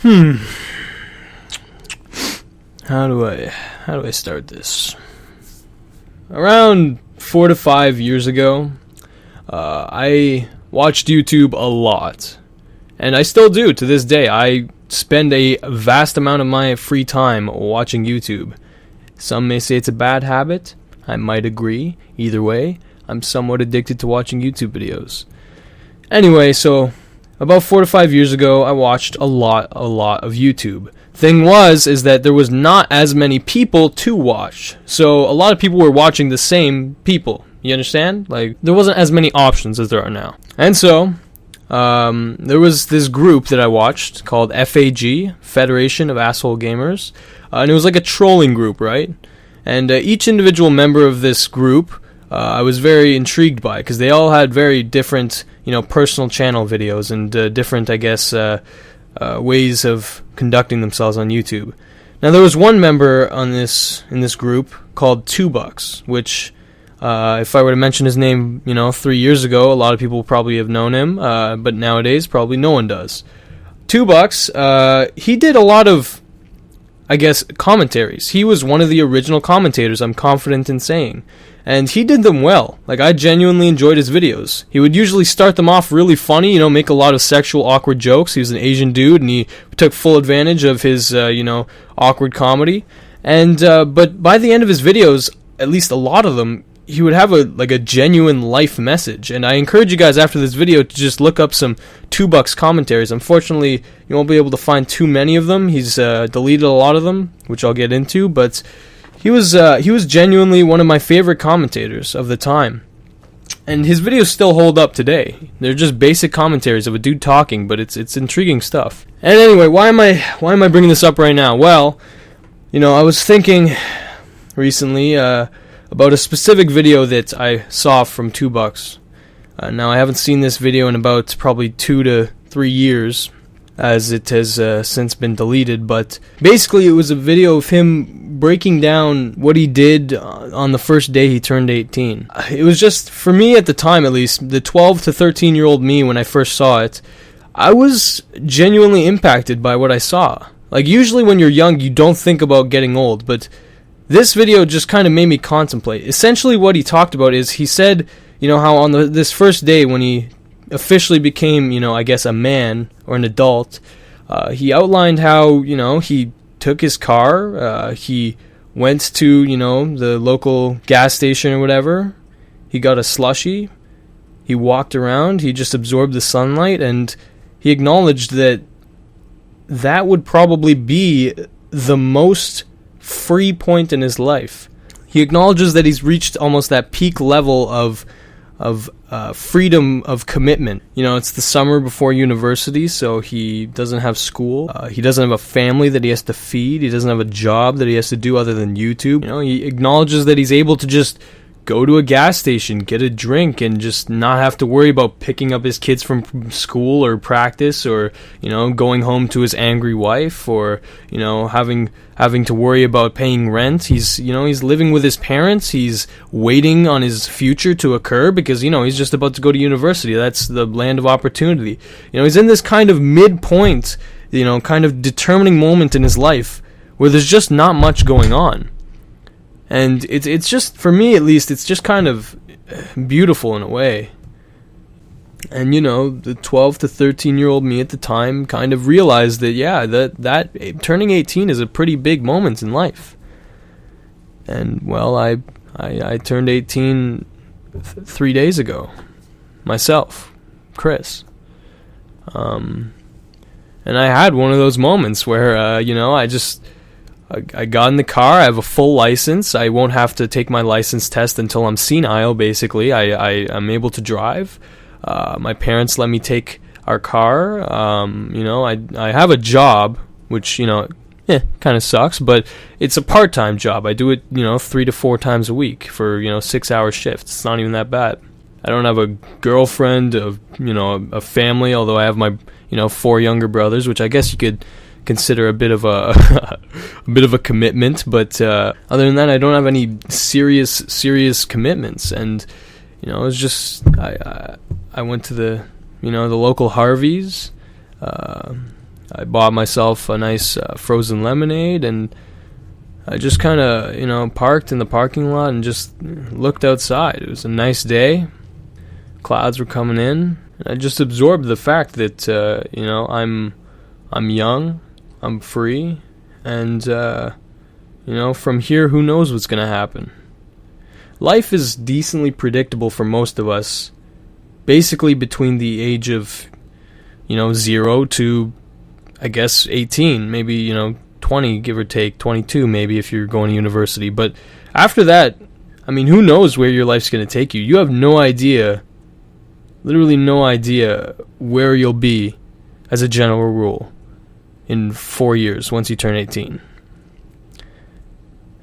How do I start this? Around 4 to 5 years ago, I watched YouTube a lot, and I still do to this day. I spend a vast amount of my free time watching YouTube. Some may say it's a bad habit. I might agree. Either way, I'm somewhat addicted to watching YouTube videos. Anyway, so about 4 to 5 years ago, I watched a lot of YouTube. Thing is that there was not as many people to watch. So a lot of people were watching the same people. You understand? Like, there wasn't as many options as there are now. And so, there was this group that I watched called FAG, Federation of Asshole Gamers. And it was like a trolling group, right? And each individual member of this group, I was very intrigued by, because they all had very different, personal channel videos and different, I guess, ways of conducting themselves on YouTube. Now, there was one member in this group called $2, which, if I were to mention his name, 3 years ago, a lot of people probably have known him, but nowadays probably no one does. $2, he did a lot of, I guess, commentaries. He was one of the original commentators, I'm confident in saying. And he did them well. Like, I genuinely enjoyed his videos. He would usually start them off really funny, make a lot of sexual awkward jokes. He was an Asian dude, and he took full advantage of his, awkward comedy. And, but by the end of his videos, at least a lot of them, he would have a genuine life message. And I encourage you guys after this video to just look up some $2 commentaries. Unfortunately, you won't be able to find too many of them. He's deleted a lot of them, which I'll get into, but he was genuinely one of my favorite commentators of the time. And his videos still hold up today. They're just basic commentaries of a dude talking, but it's intriguing stuff. And anyway, why am I bringing this up right now? Well, I was thinking recently about a specific video that I saw from $2. Now, I haven't seen this video in about probably 2 to 3 years, as it has since been deleted, but basically it was a video of him breaking down what he did on the first day he turned 18. It was just, for me at the time at least, the 12 to 13-year-old me when I first saw it, I was genuinely impacted by what I saw. Like, usually when you're young, you don't think about getting old, but this video just kind of made me contemplate. Essentially what he talked about is, he said, how on this first day when he officially became, I guess a man or an adult, he outlined how, he took his car, he went to, the local gas station or whatever, he got a slushie, he walked around, he just absorbed the sunlight, and he acknowledged that that would probably be the most free point in his life. He acknowledges that he's reached almost that peak level of freedom of commitment. It's the summer before university, so he doesn't have school. He doesn't have a family that he has to feed. He doesn't have a job that he has to do other than YouTube. He acknowledges that he's able to just go to a gas station, get a drink, and just not have to worry about picking up his kids from school or practice, or going home to his angry wife, or having to worry about paying rent. He's living with his parents. He's waiting on his future to occur because he's just about to go to university. That's the land of opportunity. He's in this kind of midpoint, kind of determining moment in his life where there's just not much going on. And it's just, for me at least, it's just kind of beautiful in a way. And, the 12 to 13-year-old me at the time kind of realized that, yeah, that turning 18 is a pretty big moment in life. And, well, I turned 18 3 days ago. Myself. Chris. And I had one of those moments where, I got in the car, I have a full license, I won't have to take my license test until I'm senile, basically. I'm able to drive. My parents let me take our car. I have a job, which, kind of sucks, but it's a part-time job. I do it, 3 to 4 times a week for, 6-hour shifts. It's not even that bad. I don't have a girlfriend, a family, although I have my, 4 younger brothers, which I guess you could consider a bit of a commitment, but other than that, I don't have any serious commitments. And it's just I went to the the local Harveys, I bought myself a nice frozen lemonade, and I just kind of, parked in the parking lot and just looked outside. It was a nice day. Clouds were coming in. And I just absorbed the fact that, I'm young, I'm free, and, from here, who knows what's going to happen. Life is decently predictable for most of us, basically between the age of, 0 to, I guess, 18, maybe, 20, give or take, 22 maybe if you're going to university. But after that, who knows where your life's going to take you? You have no idea, literally no idea where you'll be as a general rule in 4 years once you turn 18.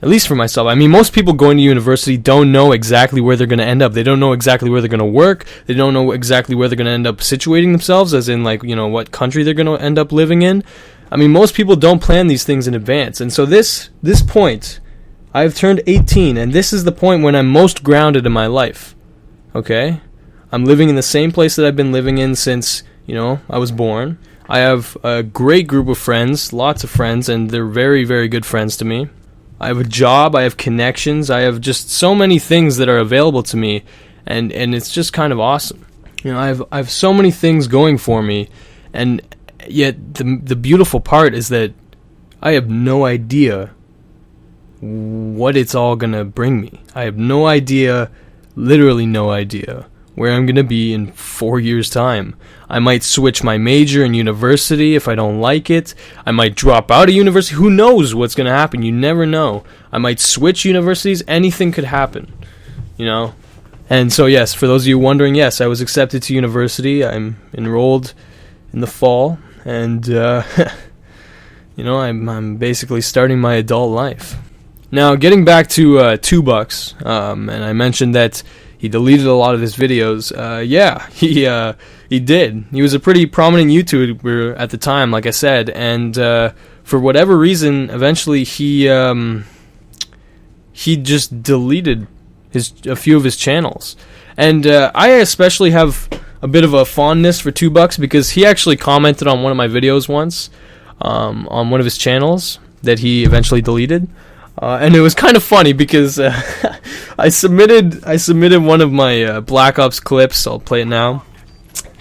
At least for myself. Most people going to university don't know exactly where they're going to end up. They don't know exactly where they're going to work. They don't know exactly where they're going to end up situating themselves, as in, what country they're going to end up living in. Most people don't plan these things in advance. And so this point, I've turned 18, and this is the point when I'm most grounded in my life. Okay? I'm living in the same place that I've been living in since, I was born. I have a great group of friends, lots of friends, and they're very, very good friends to me. I have a job, I have connections, I have just so many things that are available to me, and it's just kind of awesome. I have so many things going for me, and yet the beautiful part is that I have no idea what it's all gonna bring me. I have no idea, literally no idea, where I'm gonna be in 4 years' time. I might switch my major in university if I don't like it. I might drop out of university. Who knows what's going to happen? You never know. I might switch universities. Anything could happen, And so, yes, for those of you wondering, yes, I was accepted to university. I'm enrolled in the fall. And, I'm basically starting my adult life. Now, getting back to $2, and I mentioned that he deleted a lot of his videos. He did. He was a pretty prominent YouTuber at the time, like I said, and for whatever reason, eventually he just deleted a few of his channels. And I especially have a bit of a fondness for $2 because he actually commented on one of my videos once on one of his channels that he eventually deleted. And it was kind of funny because I submitted one of my Black Ops clips, I'll play it now,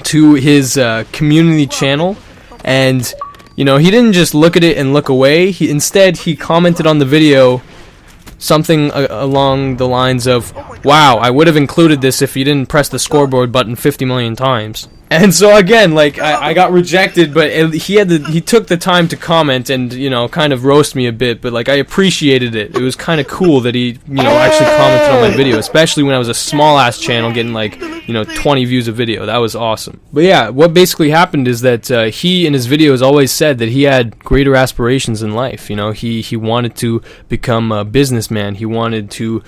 to his community channel, and he didn't just look at it and look away. Instead he commented on the video something along the lines of, "Wow, I would have included this if you didn't press the scoreboard button 50 million times." And so again, I got rejected, but he took the time to comment and kind of roast me a bit, but I appreciated it. It was kind of cool that he actually commented on my video, especially when I was a small ass channel getting 20 views a video. That was awesome. But yeah, what basically happened is that he in his videos always said that he had greater aspirations in life. He wanted to become a businessman. He wanted to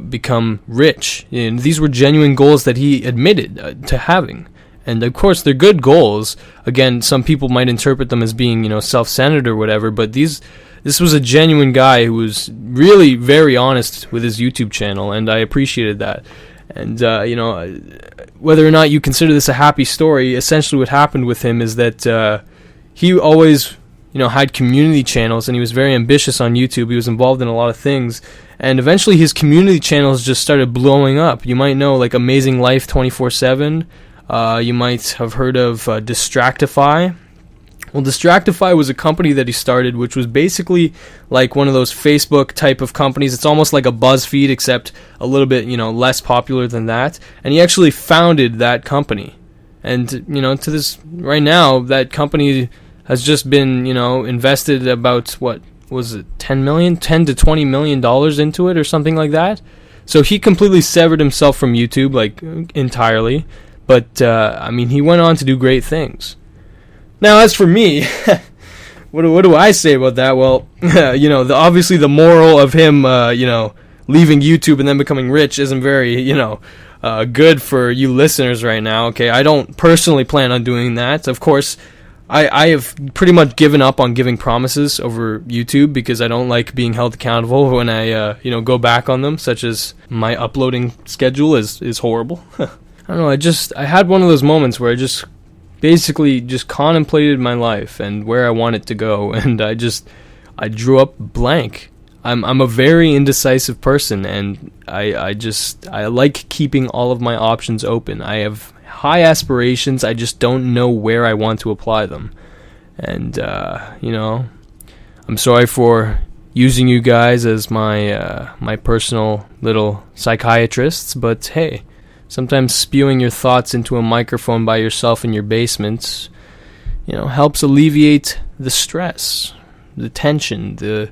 become rich. And these were genuine goals that he admitted to having. And of course, they're good goals. Again, some people might interpret them as being, self-centered or whatever. But this was a genuine guy who was really very honest with his YouTube channel, and I appreciated that. And whether or not you consider this a happy story, essentially what happened with him is that he always, had community channels, and he was very ambitious on YouTube. He was involved in a lot of things, and eventually his community channels just started blowing up. You might know Amazing Life 24/7. You might have heard of Distractify. Well, Distractify was a company that he started, which was basically one of those Facebook type of companies. It's almost like a BuzzFeed, except a little bit, less popular than that. And he actually founded that company. And, to this, right now, that company has just been, invested about, what was it, $10 to $20 million into it or something like that. So he completely severed himself from YouTube, entirely. But, he went on to do great things. Now, as for me, what do I say about that? Well, obviously the moral of him, leaving YouTube and then becoming rich isn't very, good for you listeners right now, okay? I don't personally plan on doing that. Of course, I have pretty much given up on giving promises over YouTube because I don't like being held accountable when I, go back on them, such as my uploading schedule is horrible. I don't know, I had one of those moments where I just basically just contemplated my life and where I want it to go, and I drew up blank. I'm a very indecisive person, and I like keeping all of my options open. I have high aspirations, I just don't know where I want to apply them. And, I'm sorry for using you guys as my personal little psychiatrists, but hey, sometimes spewing your thoughts into a microphone by yourself in your basement, helps alleviate the stress, the tension, the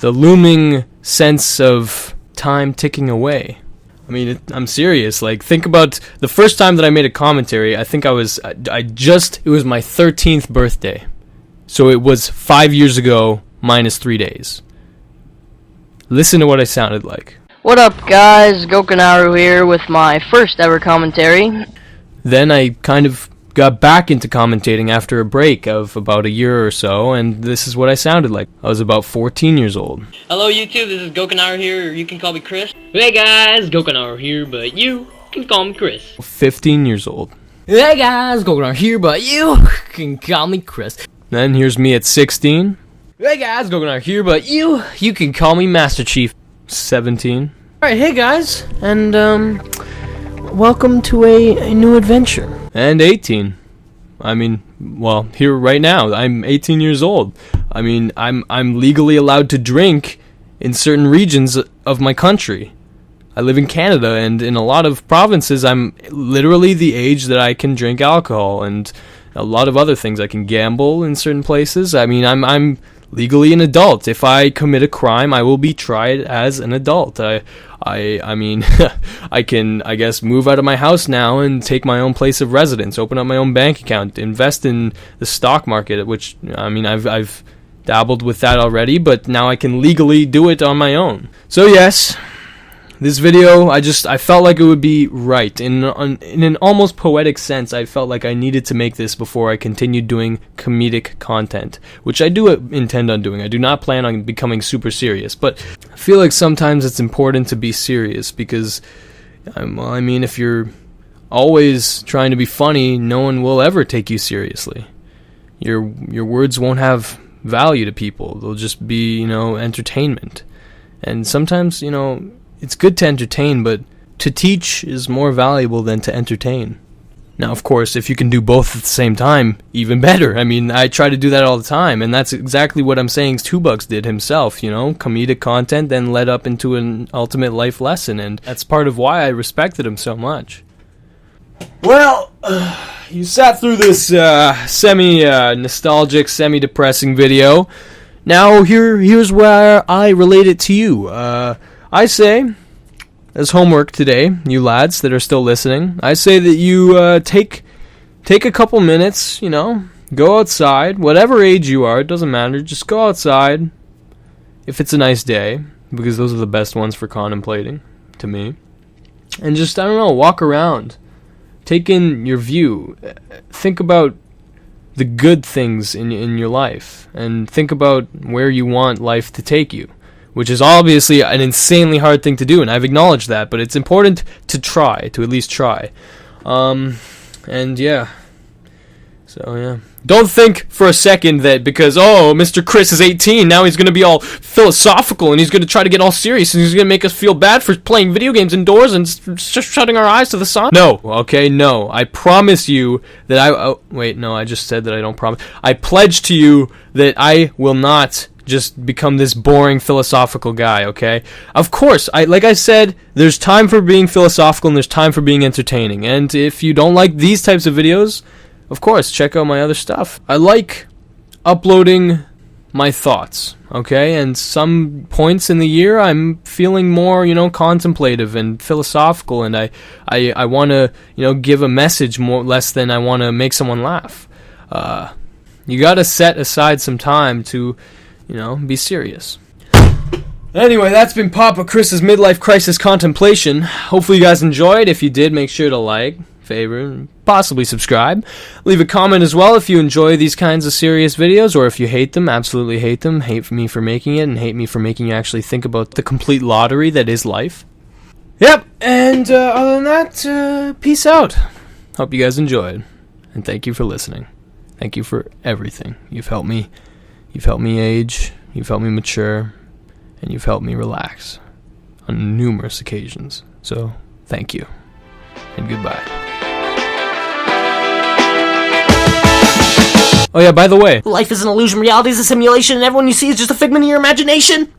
looming sense of time ticking away. I mean, I'm serious. Like, think about the first time that I made a commentary. I think it was my 13th birthday. So it was 5 years ago minus 3 days. Listen to what I sounded like. What up, guys? Gokanaru here with my first ever commentary. Then I kind of got back into commentating after a break of about a year or so, and this is what I sounded like. I was about 14 years old. Hello YouTube, this is Gokanaru here, or you can call me Chris. Hey guys, Gokanaru here, but you can call me Chris. 15 years old. Hey guys, Gokanaru here, but you can call me Chris. Then here's me at 16. Hey guys, Gokanaru here, but you can call me Master Chief. 17. Alright, hey guys, and welcome to a new adventure. And 18. I mean, well, here right now, I'm 18 years old. I mean, I'm legally allowed to drink in certain regions of my country. I live in Canada, and in a lot of provinces, I'm literally the age that I can drink alcohol, and a lot of other things. I can gamble in certain places. I mean, I'm legally an adult. If I commit a crime, I will be tried as an adult. I mean, I can, I guess, move out of my house now and take my own place of residence, open up my own bank account, invest in the stock market, which, I mean, I've dabbled with that already, but now I can legally do it on my own. So yes, this video, I felt like it would be right. In an almost poetic sense, I felt like I needed to make this before I continued doing comedic content, which I do intend on doing. I do not plan on becoming super serious, but I feel like sometimes it's important to be serious because, I mean, if you're always trying to be funny, no one will ever take you seriously. Your words won't have value to people. They'll just be, entertainment. And sometimes, it's good to entertain, but to teach is more valuable than to entertain. Now, of course, if you can do both at the same time, even better. I mean, I try to do that all the time, and that's exactly what I'm saying Two Bucks did himself, comedic content then led up into an ultimate life lesson, and that's part of why I respected him so much. Well, you sat through this semi-nostalgic, semi-depressing video. Now, here's where I relate it to you. I say, as homework today, you lads that are still listening, I say that you take a couple minutes, go outside, whatever age you are, it doesn't matter, just go outside, if it's a nice day, because those are the best ones for contemplating, to me, and just, walk around, take in your view, think about the good things in your life, and think about where you want life to take you. Which is obviously an insanely hard thing to do, and I've acknowledged that, but it's important to try, to at least try. And yeah. So, yeah. Don't think for a second that because, Mr. Chris is 18, now he's going to be all philosophical, and he's going to try to get all serious, and he's going to make us feel bad for playing video games indoors and just shutting our eyes to the sun. No, okay, no. I promise you that I just said that I don't promise. I pledge to you that I will not just become this boring philosophical guy, okay? Of course, like I said, there's time for being philosophical and there's time for being entertaining. And if you don't like these types of videos, of course, check out my other stuff. I like uploading my thoughts, okay? And some points in the year, I'm feeling more, contemplative and philosophical, and I want to, give a message more less than I want to make someone laugh. You got to set aside some time to be serious. Anyway, that's been Papa Chris's midlife crisis contemplation. Hopefully you guys enjoyed. If you did, make sure to like, favorite, and possibly subscribe. Leave a comment as well if you enjoy these kinds of serious videos, or if you hate them, absolutely hate them. Hate me for making it, and hate me for making you actually think about the complete lottery that is life. Yep, and other than that, peace out. Hope you guys enjoyed. And thank you for listening. Thank you for everything. You've helped me age, you've helped me mature, and you've helped me relax on numerous occasions. So, thank you. And goodbye. Oh yeah, by the way, Life is an illusion, reality is a simulation, and everyone you see is just a figment of your imagination.